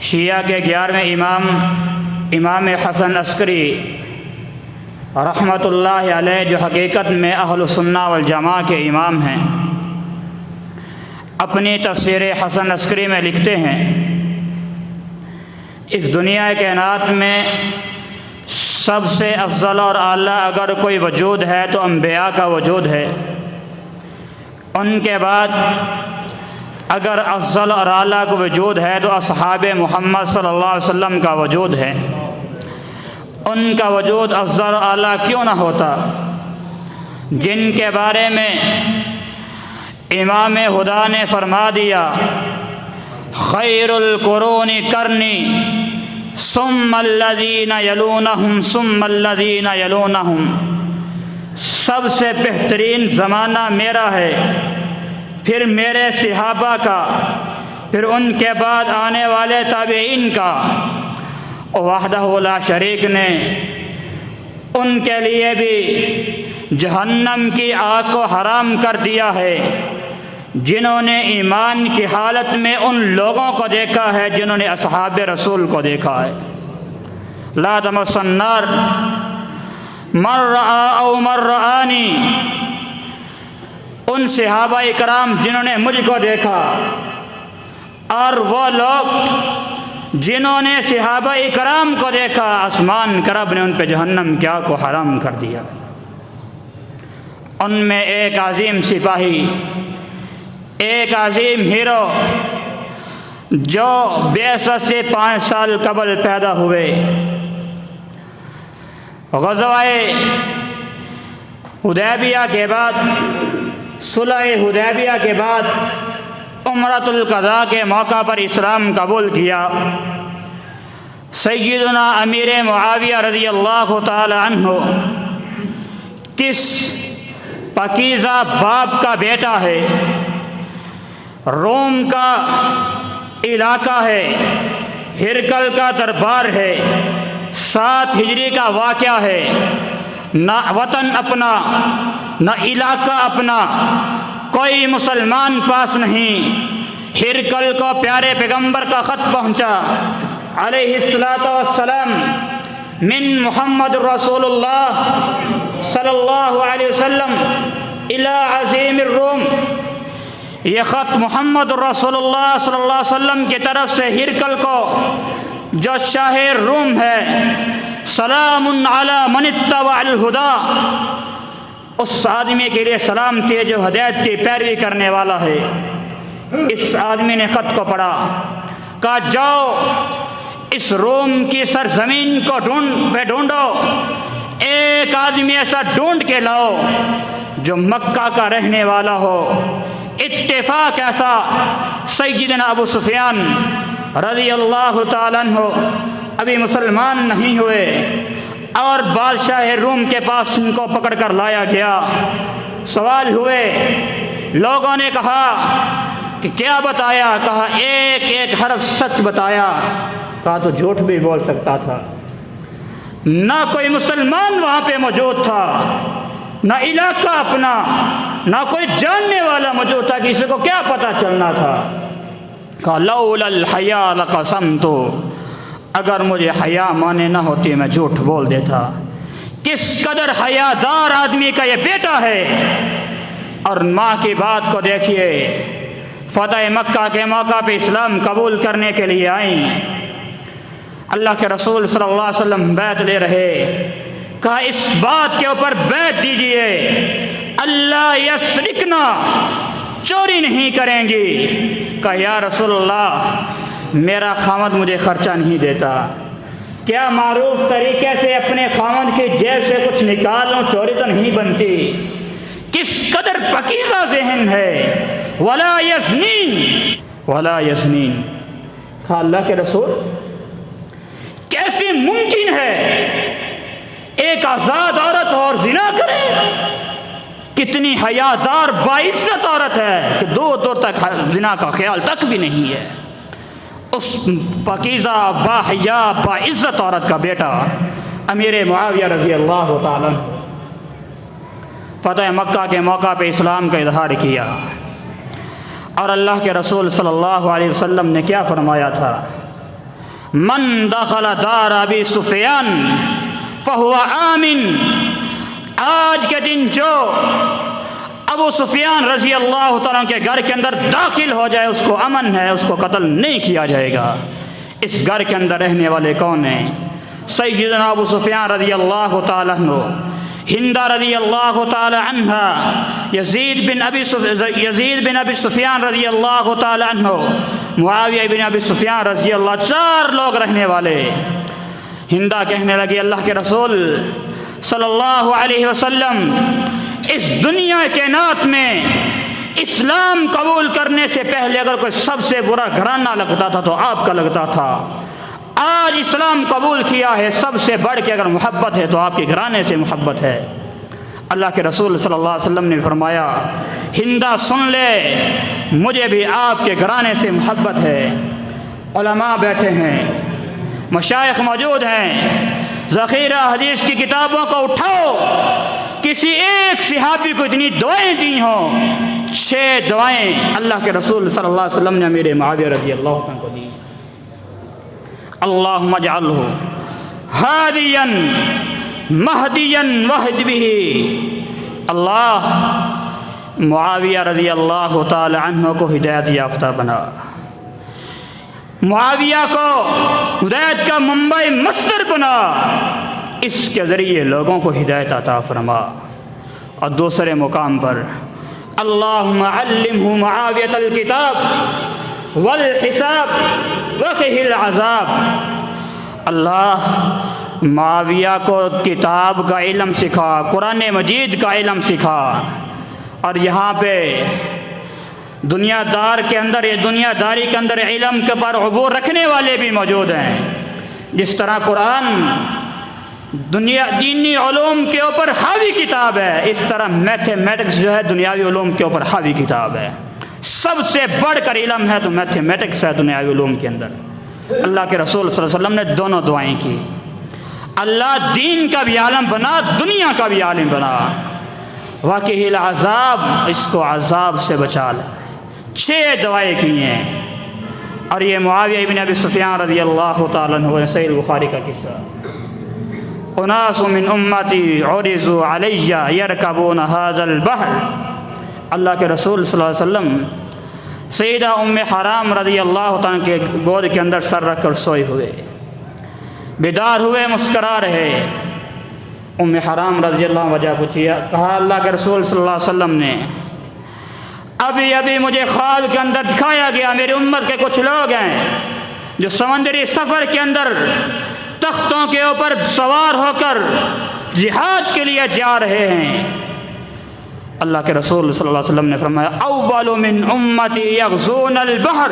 شیعہ کے 11ویں امام حسن عسکری رحمۃ اللہ علیہ، جو حقیقت میں اہل السنہ والجماعہ کے امام ہیں، اپنی تفسیر حسن عسکری میں لکھتے ہیں، اس دنیا کائنات میں سب سے افضل اور اعلیٰ اگر کوئی وجود ہے تو انبیاء کا وجود ہے۔ ان کے بعد اگر افضل اور اعلیٰ کا وجود ہے تو اصحاب محمد صلی اللہ علیہ وسلم کا وجود ہے۔ ان کا وجود افضل اور اعلیٰ کیوں نہ ہوتا، جن کے بارے میں امام ہدا نے فرما دیا، خیر القرون کرنی ثم الذین یلونہم ثم الذین یلونہم، سب سے بہترین زمانہ میرا ہے، پھر میرے صحابہ کا، پھر ان کے بعد آنے والے تابعین کا۔ وحدہ لا شریک نے ان کے لیے بھی جہنم کی آگ کو حرام کر دیا ہے، جنہوں نے ایمان کی حالت میں ان لوگوں کو دیکھا ہے جنہوں نے اصحاب رسول کو دیکھا ہے۔ لا تمس النار من رآ او من رآنی، ان صحابہ اکرام جنہوں نے مجھ کو دیکھا، اور وہ لوگ جنہوں نے صحابہ اکرام کو دیکھا، آسمان کا رب نے ان پہ جہنم کی آگ کو حرام کر دیا۔ ان میں ایک عظیم سپاہی، ایک عظیم ہیرو جو بعثت سے 5 سال قبل پیدا ہوئے، غزوہ حدیبیہ کے بعد، صلح حدیبیہ کے بعد عمرۃ القضاء کے موقع پر اسلام قبول کیا۔ سیدنا امیر معاویہ رضی اللہ تعالی عنہ کس پاکیزہ باپ کا بیٹا ہے، روم کا علاقہ ہے، ہرقل کا دربار ہے، 7 ہجری کا واقعہ ہے، نہ وطن اپنا نہ علاقہ اپنا، کوئی مسلمان پاس نہیں۔ ہرقل کو پیارے پیغمبر کا خط پہنچا علیہ الصلاۃ والسلام، من محمد رسول اللہ صلی اللہ علیہ وسلم الی عظیم الروم، یہ خط محمد رسول اللہ صلی اللہ علیہ وسلم کی طرف سے ہرقل کو، جو شاہ روم ہے، سلام علی من اتبع الہدی، اس آدمی کے لیے سلامتی ہے جو ہدایت کی پیروی کرنے والا ہے۔ اس آدمی نے خط کو پڑھا، کہا جاؤ اس روم کی سرزمین کو ڈھونڈو، ایک آدمی ایسا ڈھونڈ کے لاؤ جو مکہ کا رہنے والا ہو۔ اتفاق ایسا، سیدنا ابو سفیان رضی اللہ تعالیٰ عنہ ابھی مسلمان نہیں ہوئے، اور بادشاہ روم کے پاس ان کو پکڑ کر لایا گیا۔ سوال ہوئے، لوگوں نے کہا کہ کیا بتایا؟ کہا ایک ایک حرف سچ بتایا۔ کہا تو جھوٹ بھی بول سکتا تھا، نہ کوئی مسلمان وہاں پہ موجود تھا، نہ علاقہ اپنا، نہ کوئی جاننے والا موجود تھا، کسی کو کیا پتہ چلنا تھا۔ کہا لولا الحیا لقسمت، اگر مجھے حیا مانے نہ ہوتی میں جھوٹ بول دیتا۔ کس قدر حیا دار آدمی کا یہ بیٹا ہے۔ اور ماں کی بات کو دیکھیے، فتح مکہ کے موقع پہ اسلام قبول کرنے کے لیے آئیں، اللہ کے رسول صلی اللہ علیہ وسلم بیعت لے رہے، کہا اس بات کے اوپر بیعت دیجئے اللہ یسرکنا، چوری نہیں کریں گی۔ کہا یا رسول اللہ میرا خاوند مجھے خرچہ نہیں دیتا، کیا معروف طریقے سے اپنے خاوند کی جیب سے کچھ نکال لوں، چوری تو نہیں بنتی۔ کس قدر پکیزہ ذہن ہے، ولا یزنین ولا یزنین۔ کہا اللہ کے رسول کیسے ممکن ہے ایک آزاد عورت اور زنا کرے؟ کتنی حیادار باعزت عورت ہے کہ دور دور تک زنا کا خیال تک بھی نہیں ہے۔ اس پاکیزہ باحیا باعزت عورت کا بیٹا امیر معاویہ رضی اللہ تعالیٰ فتح مکہ کے موقع پہ اسلام کا اظہار کیا، اور اللہ کے رسول صلی اللہ علیہ وسلم نے کیا فرمایا تھا؟ من دخل دار ابی سفیان فہو آمن، آج کے دن جو ابو سفیان رضی اللہ تعالیٰ کے گھر کے اندر داخل ہو جائے اس کو امن ہے، اس کو قتل نہیں کیا جائے گا۔ اس گھر کے اندر رہنے والے کون ہیں؟ سیدنا ابو سفیان رضی اللہ تعالیٰ عنہ، ہندہ رضی اللہ تعالی عنہ، یزید بن ابی سفیان رضی اللہ تعالی عنہ، معاویہ بن ابی سفیان رضی اللہ، 4 لوگ رہنے والے۔ ہندہ کہنے لگی اللہ کے رسول صلی اللہ علیہ وسلم، اس دنیا کائنات میں اسلام قبول کرنے سے پہلے اگر کوئی سب سے برا گھرانہ لگتا تھا تو آپ کا لگتا تھا، آج اسلام قبول کیا ہے، سب سے بڑھ کے اگر محبت ہے تو آپ کے گھرانے سے محبت ہے۔ اللہ کے رسول صلی اللہ علیہ وسلم نے فرمایا ہندہ سن لے، مجھے بھی آپ کے گھرانے سے محبت ہے۔ علماء بیٹھے ہیں، مشائخ موجود ہیں، ذخیرہ حدیث کی کتابوں کو اٹھاؤ، کسی ایک صحابی کو اتنی دعائیں دی ہوں، 6 دعائیں اللہ کے رسول صلی اللہ علیہ وسلم نے امیر معاویہ رضی اللہ عنہ کو دی۔ اللہم اجعلہ ہادیا مہدیا واہد بہ، اللہ معاویہ رضی اللہ تعالی عنہ کو ہدایت یافتہ بنا، معاویہ کو ہدایت کا منبع مصدر بنا، اس کے ذریعے لوگوں کو ہدایت عطا فرما۔ اور دوسرے مقام پر اللہم علمہ معاویۃ الکتاب والحساب وقہ العذاب، اللہ معاویہ کو کتاب کا علم سکھا، قرآن مجید کا علم سکھا۔ اور یہاں پہ دنیا داری کے اندر علم کے پر عبور رکھنے والے بھی موجود ہیں۔ جس طرح قرآن دینی علوم کے اوپر حاوی کتاب ہے، اس طرح میتھمیٹکس جو ہے دنیاوی علوم کے اوپر حاوی کتاب ہے۔ سب سے بڑھ کر علم ہے تو میتھمیٹکس ہے دنیاوی علوم کے اندر۔ اللہ کے رسول صلی اللہ علیہ وسلم نے دونوں دعائیں کی، اللہ دین کا بھی عالم بنا، دنیا کا بھی عالم بنا۔ واقعی العذاب، اس کو عذاب سے بچا لے، 6 دعائیں کی ہیں۔ اور یہ معاویہ بن ابی سفیان رضی اللہ تعالیٰ عنہ، صحیح بخاری کا قصہ، اناس من امتی عرضوا علی یرکبون ھذا البحر، اللہ کے رسول صلی اللہ علیہ وسلم سیدہ ام حرام رضی اللہ تعالیٰ کے گود کے اندر سر رکھ کر سوئے ہوئے، بیدار ہوئے، مسکرا رہے۔ ام حرام رضی اللہ عنہ وجہ پوچھی، کہا اللہ کے رسول صلی اللہ علیہ وسلم نے ابھی مجھے خواب کے اندر دکھایا گیا، میری امت کے کچھ لوگ ہیں جو سمندری سفر کے اندر تختوں کے اوپر سوار ہو کر جہاد کے لیے جا رہے ہیں۔ اللہ کے رسول صلی اللہ علیہ وسلم نے فرمایا اول من امتی یغزون البحر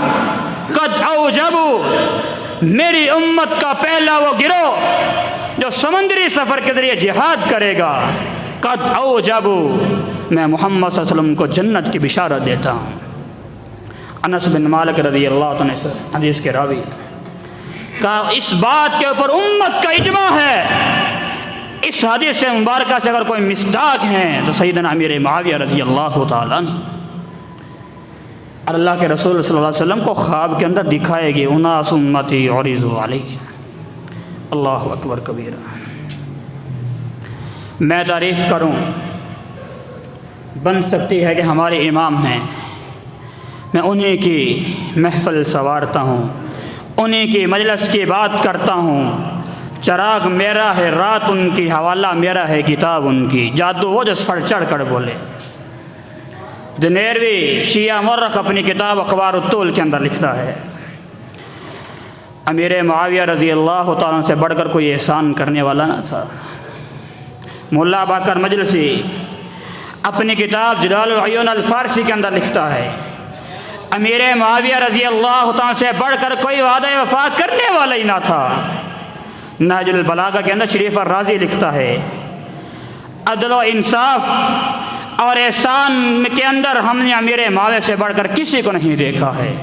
قد اوجبوا، میری امت کا پہلا وہ گروہ جو سمندری سفر کے ذریعے جہاد کرے گا، قد اوجبوا، میں محمد صلی اللہ علیہ وسلم کو جنت کی بشارت دیتا ہوں۔ انس بن مالک رضی اللہ عنہ سے حدیث کے راوی کہا اس بات کے اوپر امت کا اجماع ہے، اس حدیث سے مبارکہ سے اگر کوئی مصداق ہیں تو سیدنا امیر معاویہ رضی اللہ تعالیٰ عنہ۔ اور اللہ کے رسول صلی اللہ علیہ وسلم کو خواب کے اندر دکھائے گی اناس امتی عرضوا علی، اللہ اکبر کبیرہ۔ میں تعریف کروں، بن سکتی ہے کہ ہمارے امام ہیں، میں انہی کی محفل سنوارتا ہوں، انہی کی مجلس کی بات کرتا ہوں، چراغ میرا ہے رات ان کی، حوالہ میرا ہے کتاب ان کی، جادو وہ جو سر چڑھ کر بولے۔ دنیروی شیعہ مورخ اپنی کتاب اخبار الطول کے اندر لکھتا ہے امیر معاویہ رضی اللہ تعالیٰ سے بڑھ کر کوئی احسان کرنے والا نہ تھا۔ ملا باقر مجلسی اپنی کتاب جلال العیون الفارسی کے اندر لکھتا ہے امیر معاویہ رضی اللہ تعالیٰ سے بڑھ کر کوئی وعدہ وفا کرنے والا ہی نہ تھا۔ نہج البلاغہ کے اندر شریف الرازی لکھتا ہے عدل و انصاف اور احسان کے اندر ہم نے امیر معاویہ سے بڑھ کر کسی کو نہیں دیکھا ہے۔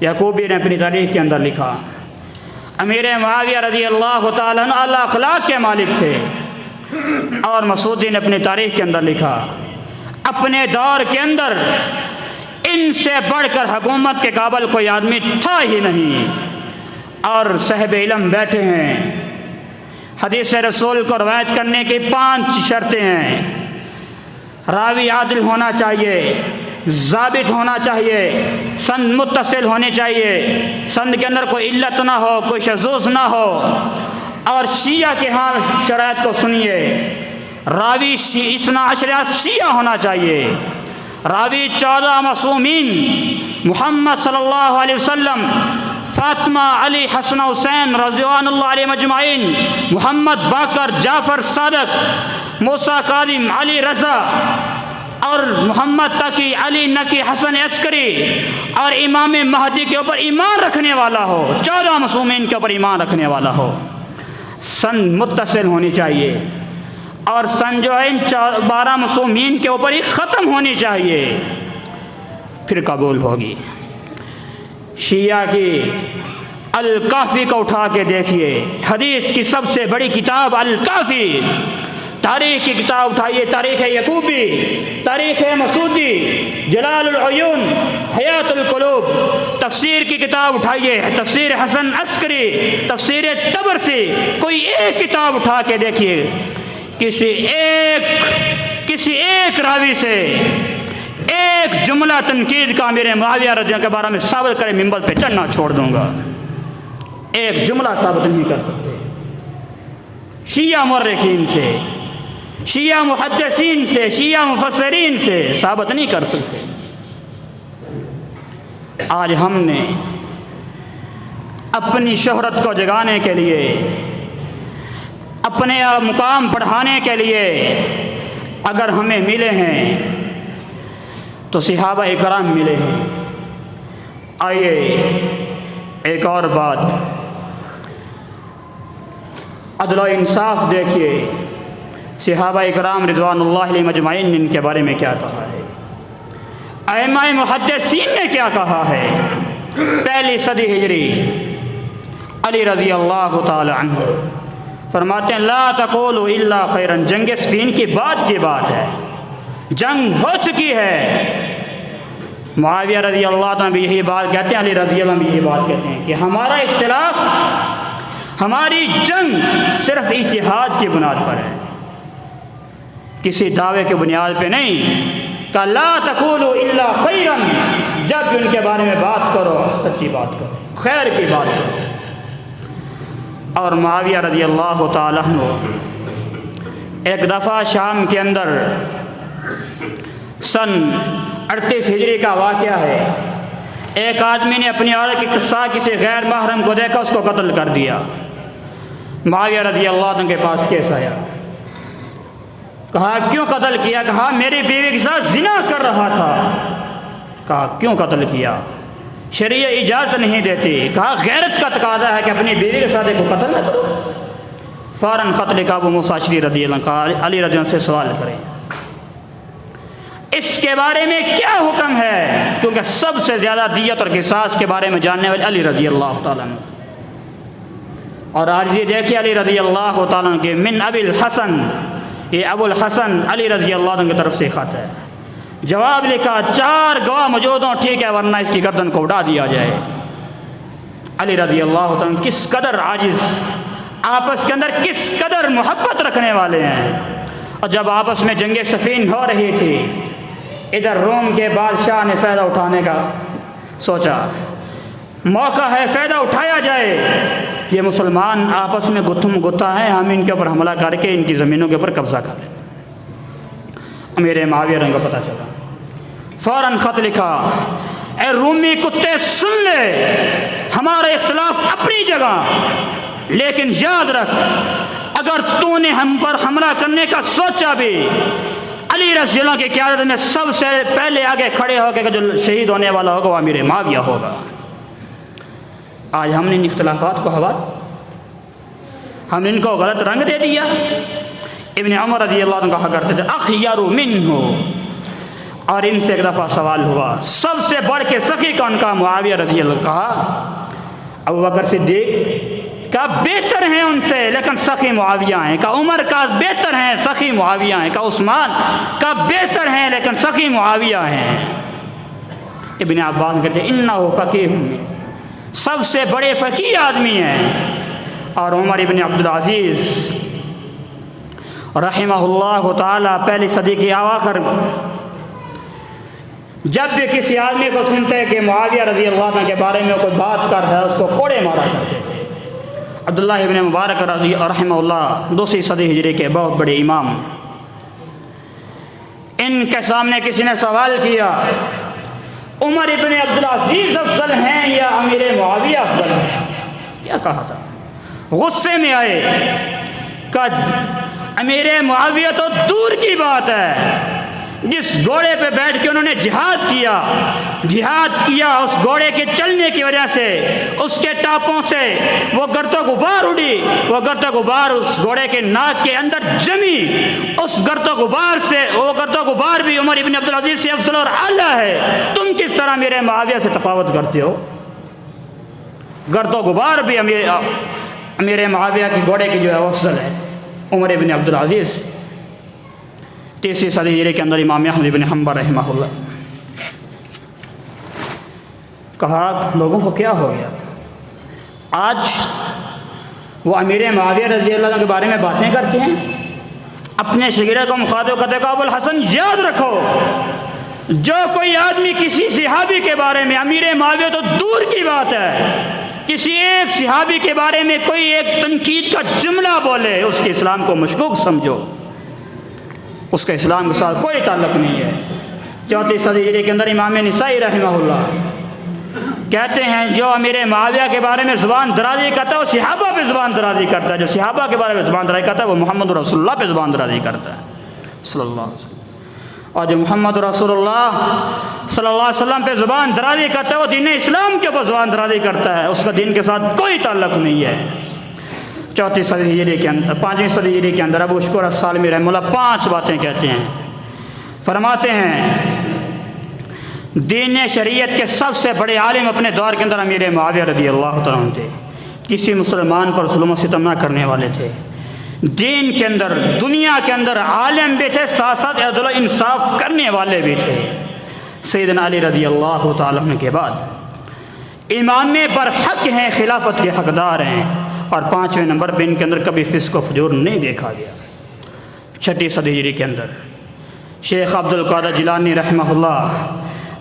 یعقوبی نے اپنی تاریخ کے اندر لکھا امیر معاویہ رضی اللہ تعالیٰ عنہ اعلیٰ اخلاق کے مالک تھے۔ اور مسعودی نے اپنی تاریخ کے اندر لکھا اپنے دور کے اندر ان سے بڑھ کر حکومت کے قابل کوئی آدمی تھا ہی نہیں۔ اور صاحب علم بیٹھے ہیں۔ حدیث رسول کو روایت کرنے کی 5 شرطیں ہیں۔ راوی عادل ہونا چاہیے، ضابط ہونا چاہیے، سند متصل ہونی چاہیے، سند کے اندر کوئی علت نہ ہو، کوئی شذوذ نہ ہو، اور شیعہ کے ہاں شرائط کو سنیے، راوی اثنا عشریہ شیعہ ہونا چاہیے، راوی 14 معصومین محمد صلی اللہ علیہ وسلم، فاطمہ، علی، حسن، حسین رضوان اللہ علیہ مجمعین، محمد باقر، جعفر صادق، موسیٰ کاظم، علی رضا اور محمد تقی، علی نقی، حسن عسکری، اور امام مہدی کے اوپر ایمان رکھنے والا ہو، 14 معصومین کے اوپر ایمان رکھنے والا ہو، سند متصل ہونی چاہیے، اور سند جو ہے ان 12 معصومین کے اوپر ہی ختم ہونی چاہیے، پھر قبول ہوگی۔ شیعہ کی الکافی کو اٹھا کے دیکھیے، حدیث کی سب سے بڑی کتاب الکافی، تاریخ کی کتاب اٹھائیے، تاریخ یعقوبی، تاریخ مسعودی، جلال العیون، حیات القلوب، تفسیر کی کتاب اٹھائیے، تفسیر حسن عسکری، تفسیر طبرسی، کوئی ایک کتاب اٹھا کے دیکھیے، کسی ایک راوی سے ایک جملہ تنقید کا میرے معاویہ رضی اللہ کے بارے میں ثابت کرے، منبر پہ چڑھنا چھوڑ دوں گا، ایک جملہ ثابت نہیں کر سکتے۔ شیعہ مورخین سے، شیعہ محدثین سے، شیعہ مفسرین سے ثابت نہیں کر سکتے۔ آج ہم نے اپنی شہرت کو جگانے کے لیے، اپنے مقام بڑھانے کے لیے اگر ہمیں ملے ہیں تو صحابہ کرام ملے ہیں۔ آئیے ایک اور بات، عدل و انصاف دیکھیے، صحابہ کرام رضوان اللہ علیہ مجمعین نے ان کے بارے میں کیا کہا ہے، ائمہ محدثین نے کیا کہا ہے۔ پہلی صدی ہجری، علی رضی اللہ تعالی عنہ فرماتے ہیں لا تقولوا الا خیرا، جنگ صفین کی بات ہے، جنگ ہو چکی ہے۔ معاویہ رضی اللہ عنہ بھی یہی بات کہتے ہیں، علی رضی اللہ عنہ بھی یہی بات کہتے ہیں کہ ہمارا اختلاف، ہماری جنگ صرف اجتہاد کی بنیاد پر ہے، کسی دعوے کی بنیاد پہ نہیں۔ کہ لا تقولوا الا خیرا، جب بھی ان کے بارے میں بات کرو سچی بات کرو، خیر کی بات کرو۔ اور معاویہ رضی اللہ تعالیٰ عنہ ایک دفعہ شام کے اندر سن 38 ہجری کا واقعہ ہے، ایک آدمی نے اپنی عورت کے ساتھ کسی غیر محرم کو دیکھا، اس کو قتل کر دیا۔ معاویہ رضی اللہ عنہ کے پاس کیس آیا، کہا کیوں قتل کیا؟ کہا میری بیوی کے ساتھ زنا کر رہا تھا۔ کہا کیوں قتل کیا؟ شریعت اجازت نہیں دیتی۔ کہا غیرت کا تقاضا ہے کہ اپنی بیوی کے ساتھ ایک کو قتل نہ کرو۔ فوراً خط لکھا ابو موسیٰ اشعری رضی اللہ عنہ، کہا علی رضی اللہ عنہ سے سوال کریں اس کے بارے میں کیا حکم ہے، کیونکہ سب سے زیادہ دیت اور قصاص کے بارے میں جاننے والے علی رضی اللہ تعالیٰ عنہ۔ اور آج یہ دیکھیے علی رضی اللہ تعالیٰ عنہ کے من ابی الحسن، یہ ابو الحسن علی رضی اللہ عنہ کی طرف سے خط ہے۔ جواب لکھا 4 گواہ موجود ہوں ٹھیک ہے، ورنہ اس کی گردن کو اڑا دیا جائے۔ علی رضی اللہ تعالیٰ کس قدر عاجز، آپس کے اندر کس قدر محبت رکھنے والے ہیں۔ اور جب آپس میں جنگ صفین ہو رہی تھی، ادھر روم کے بادشاہ نے فائدہ اٹھانے کا سوچا، موقع ہے فائدہ اٹھایا جائے، یہ مسلمان آپس میں گتھم گتھا ہیں، ہم ان کے اوپر حملہ کر کے ان کی زمینوں کے اوپر قبضہ کر لیں۔ میرے معاویہ رنگ کو پتہ چلا، فوراً خط لکھا اے رومی کتے سن لے، ہمارا اختلاف اپنی جگہ، لیکن یاد رکھ اگر تو نے ہم پر حملہ کرنے کا سوچا بھی، علی رضی اللہ کی قیادت میں سب سے پہلے آگے کھڑے ہو کے جو شہید ہونے والا ہوگا وہ امیر معاویہ ہوگا۔ آج ہم نے ان اختلافات کو ہم نے ان کو غلط رنگ دے دیا۔ ابن عمر رضی اللہ عنہ کہا کرتے تھے اخیر منہ، اور ان سے ایک دفعہ سوال ہوا سب سے بڑھ کے سخی کون کا؟ معاویہ رضی اللہ عنہ۔ کہا ابو بکر صدیق، کہا بہتر ہیں ان سے لیکن سخی معاویہ ہیں۔ کہا عمر، کا بہتر ہیں سخی معاویہ ہیں۔ کہا عثمان، کا بہتر ہیں لیکن سخی معاویہ ہیں۔ ابن عباس کہتے ہیں انہ فقیہ، سب سے بڑے فقیہ آدمی ہیں، اور عمر ابن عبدالعزیز رحمہ اللہ تعالی پہلی صدی کے اواخر جب بھی کسی آدمی کو سنتے کہ معاویہ رضی اللہ عنہ کے بارے میں کوئی بات کر رہا ہے، اس کو کوڑے مارا کرتے تھے۔ عبداللہ ابن مبارک رحمہ اللہ دوسری صدی ہجری کے بہت بڑے امام، ان کے سامنے کسی نے سوال کیا عمر ابن عبدالعزیز افضل ہیں یا امیر معاویہ افضل ہیں؟ کیا کہا تھا؟ غصے میں آئے، کہا امیر معاویہ تو دور کی بات ہے، جس گھوڑے پہ بیٹھ کے انہوں نے جہاد کیا اس گھوڑے کے چلنے کی وجہ سے، اس کے ٹاپوں سے وہ گرد و غبار اڑی، وہ گرد و غبار اس گھوڑے کے ناک کے اندر جمی، اس گرد و غبار سے وہ گرد و غبار بھی عمر ابن عبدالعزیز سے افضل اور اعلیٰ ہے۔ تم کس طرح میرے معاویہ سے تفاوت کرتے ہو؟ گرد و غبار بھی امیر معاویہ کی گھوڑے کی جو ہے افضل ہے، عمر ابن عبدالعزیز۔ تیسری صدی ہجری کے اندر امام احمد بن حنبل رحمہ اللہ کہا لوگوں کو کیا ہو گیا؟ آج وہ امیر معاویہ رضی اللہ عنہ کے بارے میں باتیں کرتے ہیں، اپنے شاگرد کو مخاطب کرتے کہ ابو الحسن یاد رکھو، جو کوئی آدمی کسی صحابی کے بارے میں، امیر معاویہ تو دور کی بات ہے، کسی ایک صحابی کے بارے میں کوئی ایک تنقید کا جملہ بولے، اس کے اسلام کو مشکوک سمجھو، اس کا اسلام کے ساتھ کوئی تعلق نہیں ہے۔ چوتھی صدی ہجری کے اندر امام نسائی رحمہ اللہ کہتے ہیں جو امیر معاویہ کے بارے میں زبان درازی کرتا ہے وہ صحابہ پہ زبان درازی کرتا ہے، جو صحابہ کے بارے میں زبان درازی کرتا ہے وہ محمد رسول اللہ پہ زبان درازی کرتا ہے صلی اللہ علیہ وسلم، اور جو محمد رسول اللہ صلی اللہ علیہ وسلم پہ زبان درازی کرتا ہے وہ دین اسلام کے اوپر زبان درازی کرتا ہے، اس کا دین کے ساتھ کوئی تعلق نہیں ہے۔ چوتھی صدی ہجری کے اندر، پانچویں صدی ہجری کے اندر ابو شکور السالمی رحمہ اللہ 5 باتیں کہتے ہیں، فرماتے ہیں دین شریعت کے سب سے بڑے عالم اپنے دور کے اندر امیر معاویہ رضی اللہ تعالیٰ عنہ تھے، کسی مسلمان پر ظلم و ستم نہ کرنے والے تھے، دین کے اندر دنیا کے اندر عالم بھی تھے، ساتھ ساتھ عدل و انصاف کرنے والے بھی تھے۔ سیدنا علی رضی اللہ تعالیٰ عنہ کے بعد امام برحق ہیں، خلافت کے حقدار ہیں، اور 5ویں نمبر پہ ان کے اندر کبھی فسق و فجور نہیں دیکھا گیا۔ چھٹی صدی ہجری کے اندر شیخ عبد القادر جیلانی رحمہ اللہ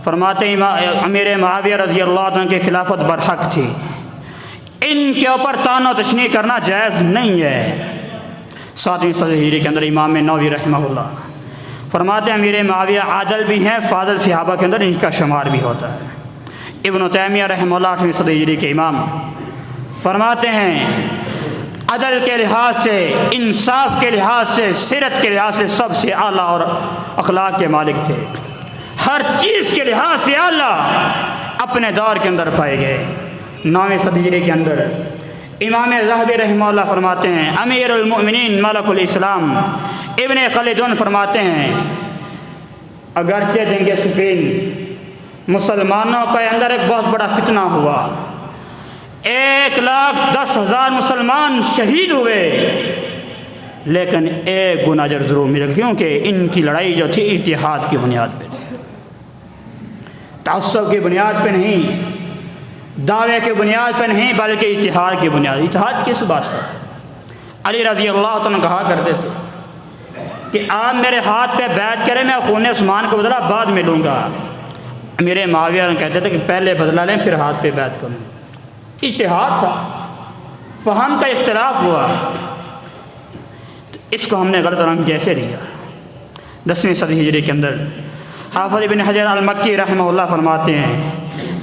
فرماتے ہیں امیر معاویہ رضی اللہ عنہ کی خلافت برحق تھی، ان کے اوپر طعن و تشنیع کرنا جائز نہیں ہے۔ 7ویں صدی ہجری کے اندر امام نووی رحمہ اللہ فرماتے ہیں امیر معاویہ عادل بھی ہیں، فاضل صحابہ کے اندر ان کا شمار بھی ہوتا ہے۔ ابن تیمیہ رحمہ اللہ 8ویں صدی ہجری کے امام فرماتے ہیں عدل کے لحاظ سے، انصاف کے لحاظ سے، سیرت کے لحاظ سے سب سے اعلیٰ اور اخلاق کے مالک تھے، ہر چیز کے لحاظ سے اعلیٰ اپنے دور کے اندر پائے گئے۔ 9ویں صدی ہجری کے اندر امام ذہبی رحمہ اللہ فرماتے ہیں امیر المؤمنین ملک الاسلام ابن خلدون فرماتے ہیں اگرچہ جنگ صفین مسلمانوں کے اندر ایک بہت بڑا فتنہ ہوا، 1,10,000 مسلمان شہید ہوئے، لیکن ایک گناہ اجر ضرور ملا، کیونکہ ان کی لڑائی جو تھی اجتہاد کی بنیاد پہ، تعصب کی بنیاد پہ نہیں، دعوے کی بنیاد پہ نہیں، بلکہ اجتہاد کی بنیاد۔ اجتہاد کس بات پر؟ علی رضی اللہ عنہ کہا کرتے تھے کہ آپ میرے ہاتھ پہ بیعت کریں، میں خون عثمان کو بدلہ بعد میں لوں گا۔ میرے معاویہ کہتے تھے کہ پہلے بدلہ لیں پھر ہاتھ پہ بیعت کروں۔ اجتہاد تھا، فہم کا اختلاف ہوا، اس کو ہم نے غلط رنگ جیسے دیا۔ 10ویں صدی ہجری کے اندر حافظ ابن حجر المکی رحمہ اللہ فرماتے ہیں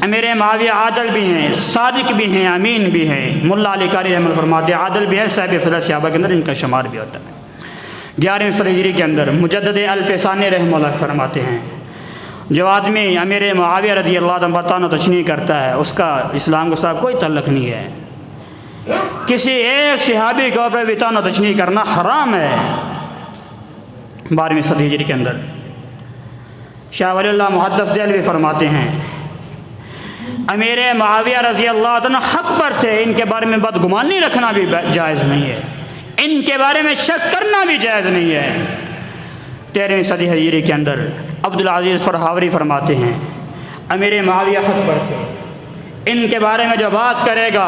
امیر معاویہ عادل بھی ہیں، صادق بھی ہیں، امین بھی ہیں۔ ملا علی قاری رحمہ اللہ فرماتے ہیں عادل بھی ہے، صاحب فضل صحابہ کے اندر ان کا شمار بھی ہوتا ہے۔ 11ویں صدی ہجری کے اندر مجدد الفسانی رحمہ اللہ فرماتے ہیں جو آدمی امیر معاویہ رضی اللہ عنہ پر طعن و تشنیع کرتا ہے اس کا اسلام کے ساتھ کوئی تعلق نہیں ہے، کسی ایک صحابی کے اوپر بھی طعن و تشنیع کرنا حرام ہے۔ 12ویں صدی ہجری کے اندر شاہ ولی اللہ محدث دہلوی فرماتے ہیں امیر معاویہ رضی اللہ عنہ حق پر تھے، ان کے بارے میں بدگمانی رکھنا بھی جائز نہیں ہے، ان کے بارے میں شک کرنا بھی جائز نہیں ہے۔ 13ویں صدی ہجری کے اندر عبدالعزیز فرہاوری فرماتے ہیں امیر معاویہ حق پر تھے، ان کے بارے میں جو بات کرے گا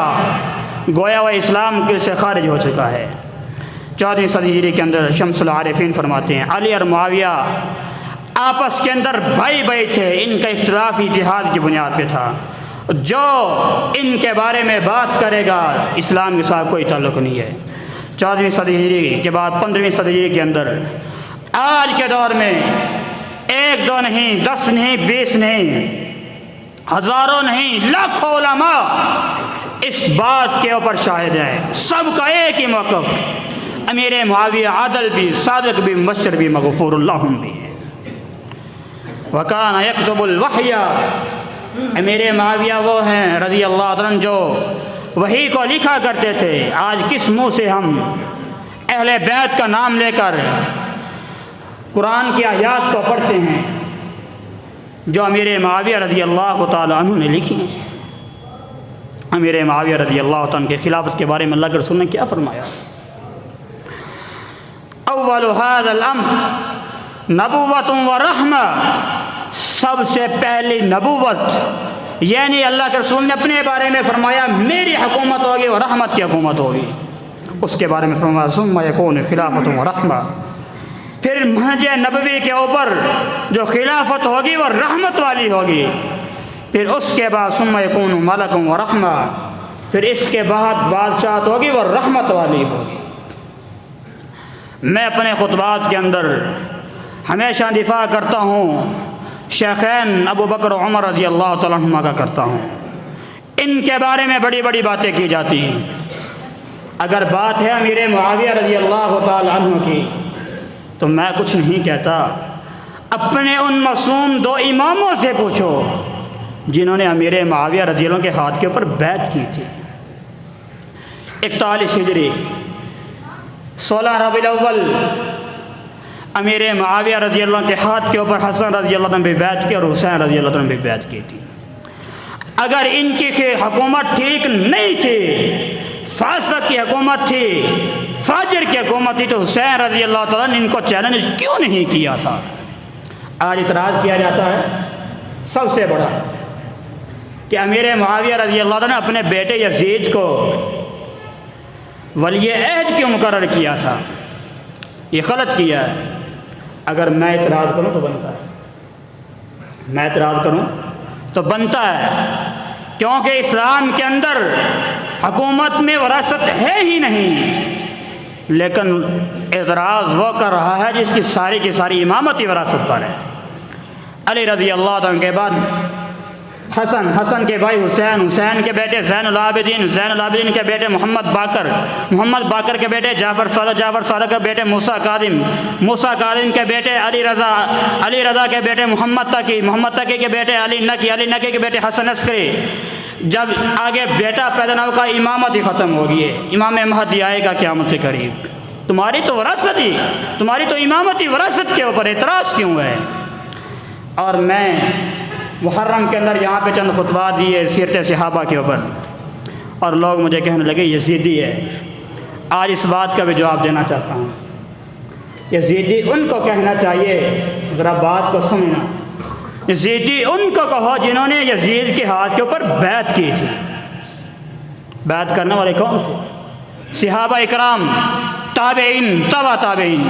گویا وہ اسلام سے خارج ہو چکا ہے۔ 14ویں صدی ہجری کے اندر شمس العارفین فرماتے ہیں علی اور معاویہ آپس کے اندر بھائی بھائی تھے، ان کا اختلاف اتحاد کی بنیاد پہ تھا۔ جو ان کے بارے میں بات کرے گا اسلام کے ساتھ کوئی تعلق نہیں ہے۔ 14ویں صدی ہجری کے بعد 15ویں صدی ہجری کے اندر آج کے دور میں 1 2 نہیں، 10 نہیں، 20 نہیں، ہزاروں نہیں، لاکھوں علماء اس بات کے اوپر شاہد ہیں، سب کا ایک ہی موقف امیر معاویہ عادل بھی، صادق بھی، مبشر بھی، مغفور اللہم بھی ہے۔ وَكَانَ يَكْتُبُ الْوَحْيَ، امیر معاویہ وہ ہیں رضی اللہ عنہ جو وحی کو لکھا کرتے تھے۔ آج کس منہ سے ہم اہل بیت کا نام لے کر قرآن کی آیات کو پڑھتے ہیں جو امیر معاویہ رضی اللہ تعالیٰ عنہ نے لکھی ہیں؟ امیر معاویہ رضی اللہ عنہ کے خلافت کے بارے میں اللہ کے رسول نے کیا فرمایا؟ اول هذا الامر نبوت و رحمہ، سب سے پہلی نبوت یعنی اللہ کے رسول نے اپنے بارے میں فرمایا میری حکومت ہوگی اور رحمت کی حکومت ہوگی، اس کے بارے میں فرمایا ثم یکون خلافت و رحمہ، پھر منہج نبوی کے اوپر جو خلافت ہوگی وہ رحمت والی ہوگی، پھر اس کے بعد ثم یکون ملک و رحمہ، پھر اس کے بعد بادشاہت ہوگی وہ رحمت والی ہوگی۔ میں اپنے خطبات کے اندر ہمیشہ دفاع کرتا ہوں شیخین ابو بکر و عمر رضی اللہ تعالیٰ عنہما کا کرتا ہوں، ان کے بارے میں بڑی بڑی باتیں کی جاتی ہیں۔ اگر بات ہے امیر معاویہ رضی اللہ تعالیٰ عنہ کی تو میں کچھ نہیں کہتا، اپنے ان معصوم 2 اماموں سے پوچھو جنہوں نے امیر معاویہ رضی اللہ عنہ کے ہاتھ کے اوپر بیعت کی تھی۔ 41 ہجری 16 ربیع الاول امیر معاویہ رضی اللہ عنہ کے ہاتھ کے اوپر حسن رضی اللہ عنہ نے بھی بیعت کی اور حسین رضی اللہ عنہ نے بھی بیعت کی تھی۔ اگر ان کی حکومت ٹھیک نہیں تھی، فاسق کی حکومت تھی، فاجر کی حکومت تھی، تو حسین رضی اللہ تعالیٰ نے ان کو چیلنج کیوں نہیں کیا تھا؟ آج اعتراض کیا جاتا ہے سب سے بڑا کہ امیر معاویہ رضی اللہ عنہ نے اپنے بیٹے یزید کو ولی عہد کیوں مقرر کیا تھا؟ یہ غلط کیا ہے۔ اگر میں اعتراض کروں تو بنتا ہے، میں اعتراض کروں تو بنتا ہے، کیونکہ اسلام کے اندر حکومت میں وراثت ہے ہی نہیں، لیکن اعتراض وہ کر رہا ہے جس کی ساری امامتی وراثت پر ہے۔ علی رضی اللہ عنہ کے بعد حسن کے بھائی حسین کے بیٹے زین العابدین کے بیٹے محمد باقر کے بیٹے جعفر صادق کے بیٹے موسیٰ کاظم کے بیٹے علی رضا کے بیٹے محمد تقی کے بیٹے علی نقی کے بیٹے حسن عسکری۔ جب آگے بیٹا پیدا نہ ہوگا امامت ہی ختم ہوگی ہے، امام مہدی آئے گا قیامت کے قریب۔ تمہاری تو وراثت ہی، تمہاری تو امامتی وراثت کے اوپر اعتراض کیوں ہے؟ اور میں محرم کے اندر یہاں پہ چند خطبات دیے سیرت صحابہ کے اوپر، اور لوگ مجھے کہنے لگے یزیدی ہے۔ آج اس بات کا بھی جواب دینا چاہتا ہوں، یزیدی ان کو کہنا چاہیے، ذرا بات کو سمجھنا، یزیدی ان کو کہو جنہوں نے یزید کے ہاتھ کے اوپر بیعت کی تھی۔ بیعت کرنے والے کون تھے؟ صحابہ اکرام، تابعین، تبع تابعین۔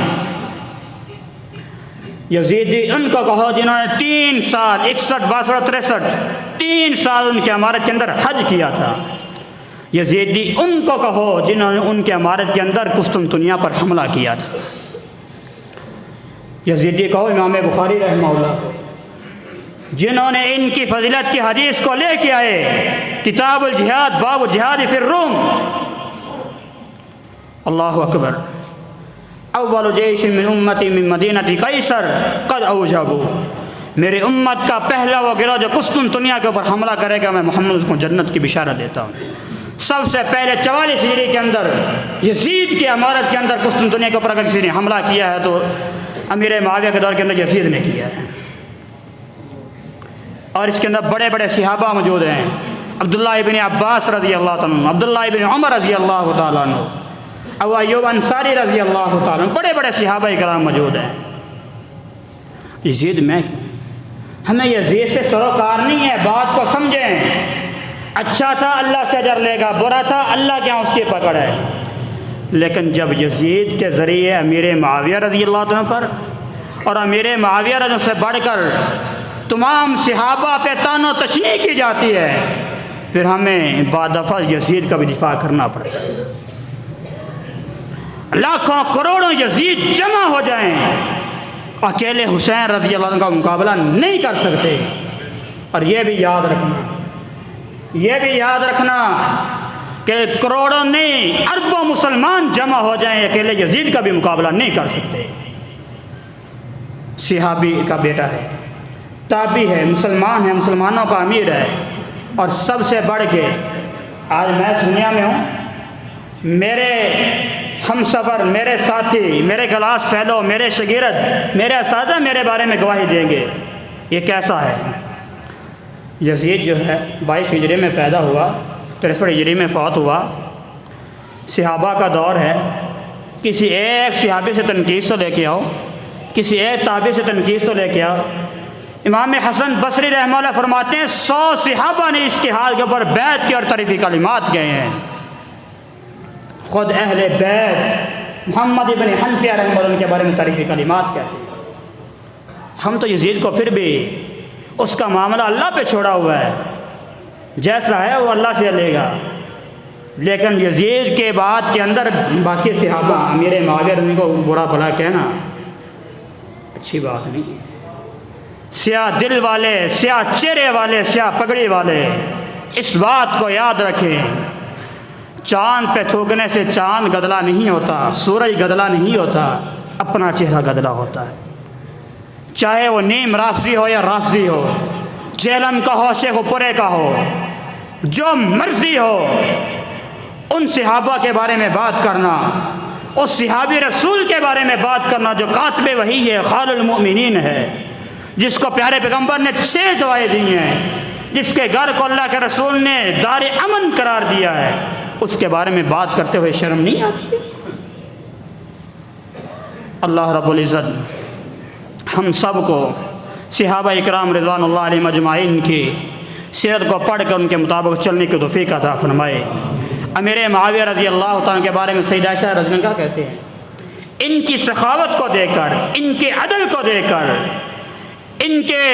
یزیدی ان کو کہو جنہوں نے 3 سال 61 62 63 3 سال ان کی عمارت کے اندر حج کیا تھا۔ یزیدی ان کو کہو جنہوں نے ان کی عمارت کے اندر قسطنطنیہ پر حملہ کیا تھا۔ یزیدی کہو امام بخاری رحمہ اللہ کو، جنہوں نے ان کی فضیلت کی حدیث کو لے کے آئے، کتاب الجہاد باب الجہاد فی الروم۔ اللہ اکبر۔ اول جیش من امتی من مدینہ قیصر قد اوجبوا، میری امت کا پہلا وہ گروہ جو قسطنطنیہ کے اوپر حملہ کرے گا، میں محمد کو جنت کی بشارت دیتا ہوں۔ سب سے پہلے 44 ہجری کے اندر یزید کی عمارت کے اندر قسطنطنیہ کے اوپر اگر کسی نے حملہ کیا ہے تو امیر معاویہ کے دور کے اندر یزید نے کیا ہے۔ اور اس کے اندر بڑے بڑے صحابہ موجود ہیں، عبداللہ ابن عباس رضی اللہ عنہ، عبداللہ ابن عمر رضی اللہ تعالیٰ عنہ، ابو ایوب انصاری رضی اللہ تعالیٰ عنہ، بڑے بڑے صحابہ کرام موجود ہیں۔ یزید میں کیوں؟ ہمیں یزید سے سروکار نہیں ہے، بات کو سمجھیں۔ اچھا تھا اللہ سے اجر لے گا، برا تھا اللہ کے یہاں اس کی پکڑ ہے۔ لیکن جب یزید کے ذریعے امیر معاویہ رضی اللہ عنہ پر اور امیر معاویہ رضی اللہ سے بڑھ کر تمام صحابہ پہ طعن و تشنیع کی جاتی ہے، پھر ہمیں بعد دفعہ یزید کا بھی دفاع کرنا پڑتا ہے۔ لاکھوں کروڑوں یزید جمع ہو جائیں، اکیلے حسین رضی اللہ عنہ کا مقابلہ نہیں کر سکتے۔ اور یہ بھی یاد رکھنا کہ کروڑوں نہیں اربوں مسلمان جمع ہو جائیں، اکیلے یزید کا بھی مقابلہ نہیں کر سکتے۔ صحابی کا بیٹا ہے، تابعی ہے، مسلمان ہے، مسلمانوں کا امیر ہے، اور سب سے بڑھ کے آج میں اس دنیا میں ہوں، میرے ہم سفر، میرے ساتھی، میرے کلاس فیلو، میرے شاگرد، میرے اساتذہ میرے بارے میں گواہی دیں گے۔ یہ کیسا ہے؟ یزید جو ہے 22 ہجری میں پیدا ہوا، 63 ہجری میں فوت ہوا، صحابہ کا دور ہے۔ کسی ایک صحابی سے تنقید تو لے کے آؤ، کسی ایک تابعی سے تنقید تو لے کے آؤ۔ امام حسن بصری رحمہ اللہ فرماتے ہیں 100 صحابہ نے اس کے حال کے اوپر بیعت کی اور تعریفی کلمات کہے ہیں۔ خود اہل بیت محمد ابن حنفیہ رحمہ اللہ کے بارے میں تعریفی کلمات کہتے ہیں۔ ہم تو یزید کو پھر بھی اس کا معاملہ اللہ پہ چھوڑا ہوا ہے، جیسا ہے وہ اللہ سے لے گا، لیکن یزید کے بعد کے اندر باقی صحابہ امیر معاویہ رضی کو برا بھلا کہنا اچھی بات نہیں ہے۔ سیاہ دل والے، سیاہ چہرے والے، سیاہ پگڑی والے اس بات کو یاد رکھیں، چاند پہ تھوکنے سے چاند گدلا نہیں ہوتا، سورج گدلا نہیں ہوتا، اپنا چہرہ گدلا ہوتا ہے۔ چاہے وہ نیم رافضی ہو یا رافضی ہو، جیلم کا ہو، شیخ پورے کا ہو، جو مرضی ہو، ان صحابہ کے بارے میں بات کرنا، اس صحابی رسول کے بارے میں بات کرنا جو کاتب وحی ہے، خال المؤمنین ہے، جس کو پیارے پیغمبر نے 6 دعائیں دی ہیں، جس کے گھر کو اللہ کے رسول نے دار امن قرار دیا ہے، اس کے بارے میں بات کرتے ہوئے شرم نہیں آتی؟ اللہ رب العزت ہم سب کو صحابہ اکرام رضوان اللہ علیہ مجمعین کی سیرت کو پڑھ کر ان کے مطابق چلنے کی توفیق عطا فرمائے۔ امیر معاویہ رضی اللہ تعالیٰ کے بارے میں سیدہ عائشہ رضی اللہ عنہا کہتے ہیں، ان کی سخاوت کو دیکھ کر، ان کے عدل کو دیکھ کر، ان کے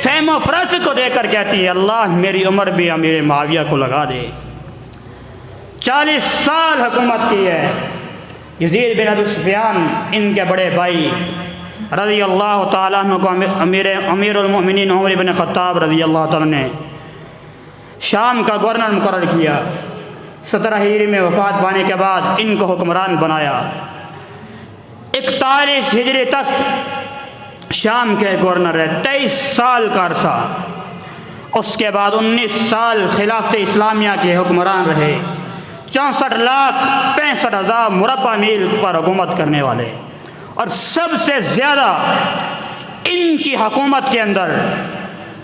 فہم و فراست کو دیکھ کر کہتی ہے اللہ میری عمر بھی امیر معاویہ کو لگا دے۔ 40 سال حکومت کی ہے۔ یزید بن ابی سفیان ان کے بڑے بھائی رضی اللہ تعالیٰ عنہ کو امیر المؤمنین عمر بن خطاب رضی اللہ تعالیٰ نے شام کا گورنر مقرر کیا۔ 17 ہجری میں وفات پانے کے بعد ان کو حکمران بنایا۔ 41 ہجری تک شام کے گورنر رہے، 23 سال کا عرصہ۔ اس کے بعد 19 سال خلافت اسلامیہ کے حکمران رہے، 64,65,000 مربع میل پر حکومت کرنے والے، اور سب سے زیادہ ان کی حکومت کے اندر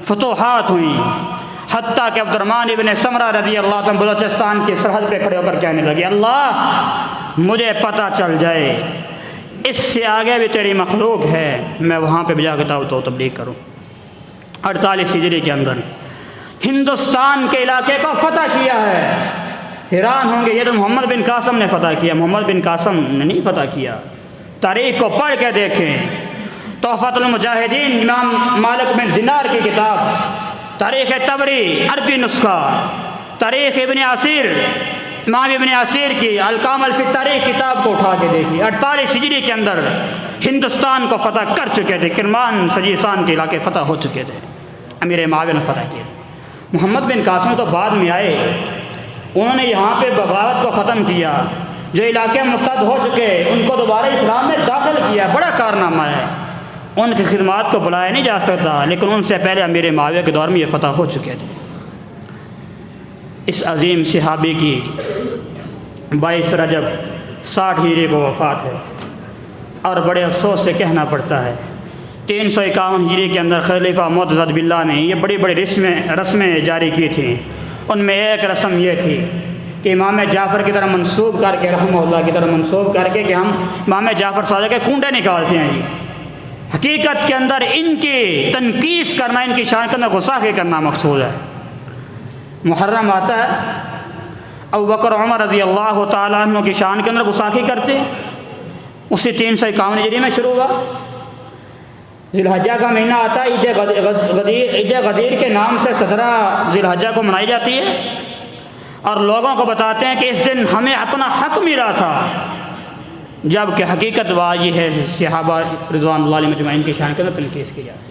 فتوحات ہوئیں، حتیٰ کہ عبد الرحمن ابن سمرہ رضی اللہ عنہ بلوچستان کی سرحد پہ کھڑے ہو کر کہنے لگے اللہ مجھے پتہ چل جائے اس سے آگے بھی تیری مخلوق ہے، میں وہاں پہ بھی جا کے دعوت و تبلیغ کروں۔ 48 ہجری کے اندر ہندوستان کے علاقے کو فتح کیا ہے۔ حیران ہوں گے یہ تو محمد بن قاسم نے فتح کیا، محمد بن قاسم نے نہیں فتح کیا۔ تاریخ کو پڑھ کے دیکھیں، تحفۃ المجاہدین امام مالک بن دینار کی کتاب، تاریخ طبری عربی نسخہ، تاریخ ابن عصیر امام ابن عصیر کی الکامل فی التاریخ کتاب کو اٹھا کے دیکھیے۔ 48 ہجری کے اندر ہندوستان کو فتح کر چکے تھے، کرمان سجیستان کے علاقے فتح ہو چکے تھے، امیر معاویہ نے فتح کیا۔ محمد بن قاسم تو بعد میں آئے، انہوں نے یہاں پہ بغاوت کو ختم کیا، جو علاقے مرتد ہو چکے ان کو دوبارہ اسلام میں داخل کیا، بڑا کارنامہ ہے۔ ان کی خدمات کو بلایا نہیں جا سکتا، لیکن ان سے پہلے امیر معاویہ کے دور میں یہ فتح ہو چکے تھے۔ اس عظیم صحابی کی 22 رجب 60 ہجری کو وفات ہے، اور بڑے افسوس سے کہنا پڑتا ہے 351 ہجری کے اندر خلیفہ معتضد باللہ نے یہ بڑی بڑی رسمیں جاری کی تھیں۔ ان میں ایک رسم یہ تھی کہ امام جعفر کی طرح منسوب کر کے، رحمہ اللہ کی طرح منسوب کر کے، کہ ہم امام جعفر صادق کے کنڈے نکالتے ہیں جی۔ حقیقت کے اندر ان کی تنقیص کرنا، ان کی شان کے اندر غصہ کرنا مقصود ہے۔ محرم آتا ہے، ابو بکر عمر رضی اللہ تعالیٰ عنہ کی شان کے اندر گستاخی کرتے ہیں، اس سے 351 ہجری میں شروع ہوا۔ ذی الحجہ کا مہینہ آتا ہے، عید غدیر کے نام سے 17 ذی الحجہ کو منائی جاتی ہے، اور لوگوں کو بتاتے ہیں کہ اس دن ہمیں اپنا حق ملا تھا، جب کہ حقیقت یہ ہے صحابہ رضوان اللہ علیہم اجمعین کی شان کے اندر تنقید کی جاتی ہے۔